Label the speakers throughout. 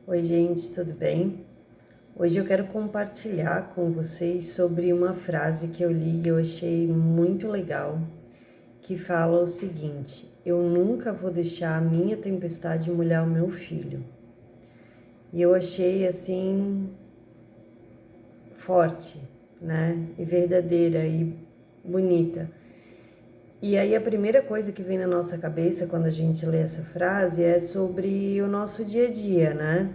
Speaker 1: Oi, gente, tudo bem? Hoje eu quero compartilhar com vocês sobre uma frase que eu li e eu achei muito legal, que fala o seguinte: eu nunca vou deixar a minha tempestade molhar o meu filho. E eu achei assim forte, né? E verdadeira e bonita. E aí a primeira coisa que vem na nossa cabeça quando a gente lê essa frase é sobre o nosso dia a dia, né?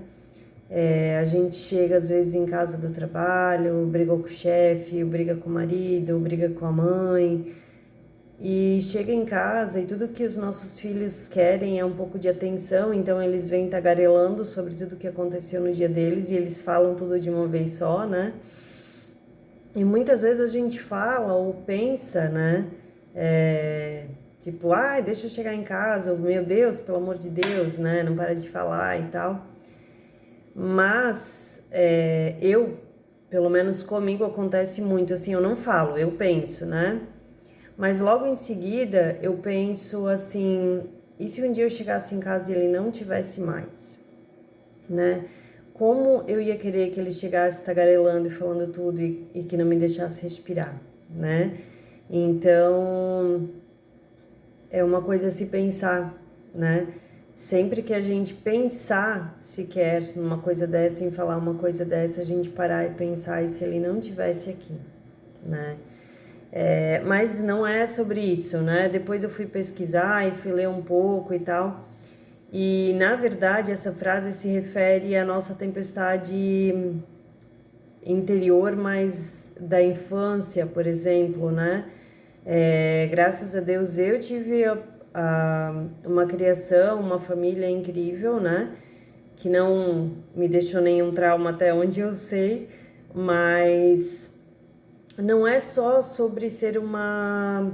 Speaker 1: A gente chega às vezes em casa do trabalho, briga com o chefe, briga com o marido, briga com a mãe, e chega em casa e tudo que os nossos filhos querem é um pouco de atenção, então eles vêm tagarelando sobre tudo que aconteceu no dia deles e eles falam tudo de uma vez só, né? E muitas vezes a gente fala ou pensa, né? Tipo, ai, deixa eu chegar em casa, ou, meu Deus, pelo amor de Deus, né? Não para de falar e tal. Mas eu, pelo menos comigo, acontece muito assim, eu não falo, eu penso, né? Mas logo em seguida eu penso assim, e se um dia eu chegasse em casa e ele não tivesse mais, né? Como eu ia querer que ele chegasse tagarelando e falando tudo e que não me deixasse respirar, né? Então, é uma coisa a se pensar, né? Sempre que a gente pensar sequer numa coisa dessa, em falar uma coisa dessa, a gente parar e pensar, e se ele não tivesse aqui, né? Mas não é sobre isso, né? Depois eu fui pesquisar e fui ler um pouco e tal. E, na verdade, essa frase se refere à nossa tempestade interior, mas da infância, por exemplo, né? Graças a Deus eu tive uma criação, uma família incrível, né? Que não me deixou nenhum trauma até onde eu sei, mas não é só sobre ser uma...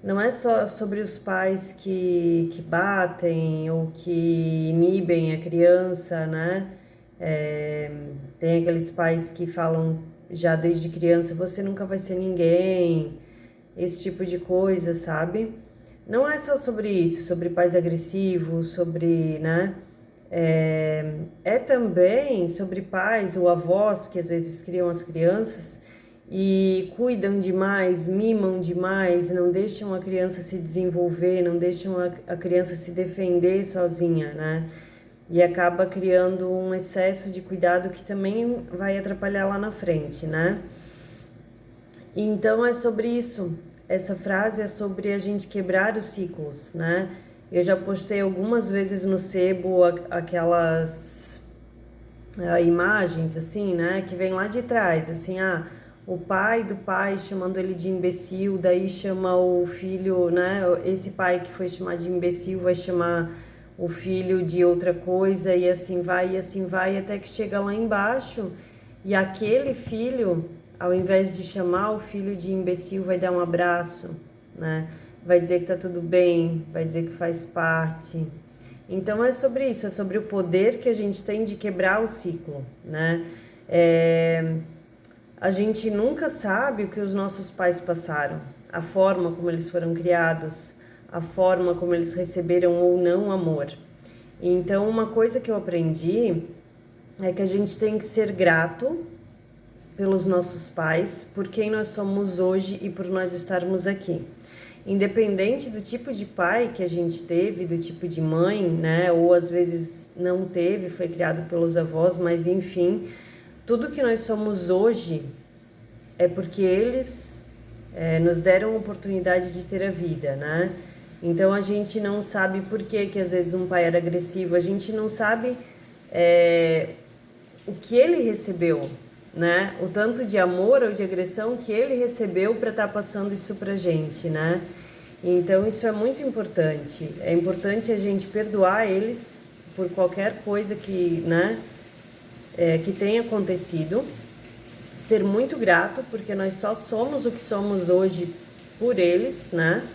Speaker 1: Não é só sobre os pais que batem ou que inibem a criança, né? Tem aqueles pais que falam já desde criança, você nunca vai ser ninguém, esse tipo de coisa, sabe? Não é só sobre isso, sobre pais agressivos, sobre, né? É também sobre pais ou avós que às vezes criam as crianças e cuidam demais, mimam demais, não deixam a criança se desenvolver, não deixam a criança se defender sozinha, né? E acaba criando um excesso de cuidado que também vai atrapalhar lá na frente, né? Então é sobre isso. Essa frase é sobre a gente quebrar os ciclos, né? Eu já postei algumas vezes no Sebo aquelas imagens assim, né? Que vem lá de trás, assim, o pai do pai chamando ele de imbecil, daí chama o filho, né? Esse pai que foi chamado de imbecil vai chamar o filho de outra coisa e assim vai, até que chega lá embaixo e aquele filho, ao invés de chamar o filho de imbecil, vai dar um abraço, né? Vai dizer que tá tudo bem, vai dizer que faz parte. Então é sobre isso, é sobre o poder que a gente tem de quebrar o ciclo, né? A gente nunca sabe o que os nossos pais passaram, a forma como eles foram criados, a forma como eles receberam ou não amor. Então, uma coisa que eu aprendi é que a gente tem que ser grato pelos nossos pais, por quem nós somos hoje e por nós estarmos aqui. Independente do tipo de pai que a gente teve, do tipo de mãe, né? Ou às vezes não teve, foi criado pelos avós, mas enfim, tudo que nós somos hoje é porque eles nos deram a oportunidade de ter a vida, né? Então a gente não sabe por que às vezes um pai era agressivo, a gente não sabe o que ele recebeu, né? O tanto de amor ou de agressão que ele recebeu para estar passando isso pra gente, né? Então isso é muito importante. É importante a gente perdoar eles por qualquer coisa que, né, que tenha acontecido. Ser muito grato, porque nós só somos o que somos hoje por eles, né?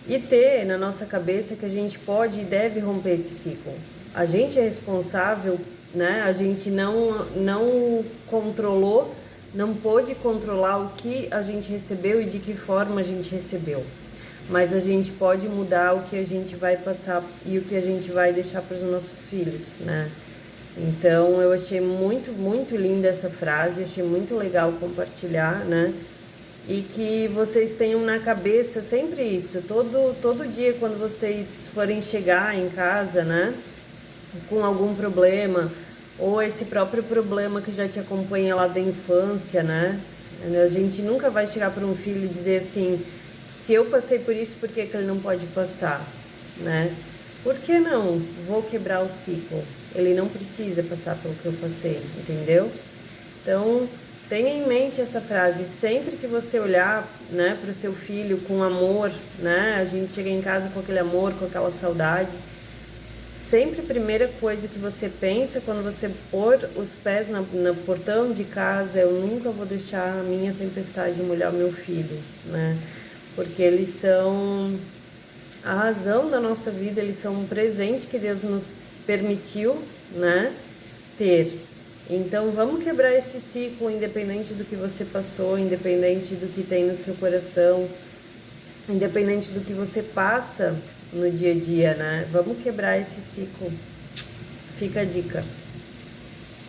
Speaker 1: E ter na nossa cabeça que a gente pode e deve romper esse ciclo. A gente é responsável, né? A gente não controlou, não pôde controlar o que a gente recebeu e de que forma a gente recebeu. Mas a gente pode mudar o que a gente vai passar e o que a gente vai deixar para os nossos filhos, né? Então eu achei muito, muito linda essa frase, achei muito legal compartilhar, né? E que vocês tenham na cabeça sempre isso, todo dia quando vocês forem chegar em casa, né? Com algum problema, ou esse próprio problema que já te acompanha lá da infância, né? A gente nunca vai chegar para um filho e dizer assim, se eu passei por isso, por que ele não pode passar, né? Por que não? Vou quebrar o ciclo. Ele não precisa passar pelo que eu passei, entendeu? Então, tenha em mente essa frase. Sempre que você olhar, né, para o seu filho com amor, né? A gente chega em casa com aquele amor, com aquela saudade. Sempre a primeira coisa que você pensa quando você pôr os pés no portão de casa, eu nunca vou deixar a minha tempestade molhar o meu filho, né? Porque eles são a razão da nossa vida, eles são um presente que Deus nos permitiu, né, ter. Então vamos quebrar esse ciclo, independente do que você passou, independente do que tem no seu coração, independente do que você passa no dia a dia, né? Vamos quebrar esse ciclo. Fica a dica.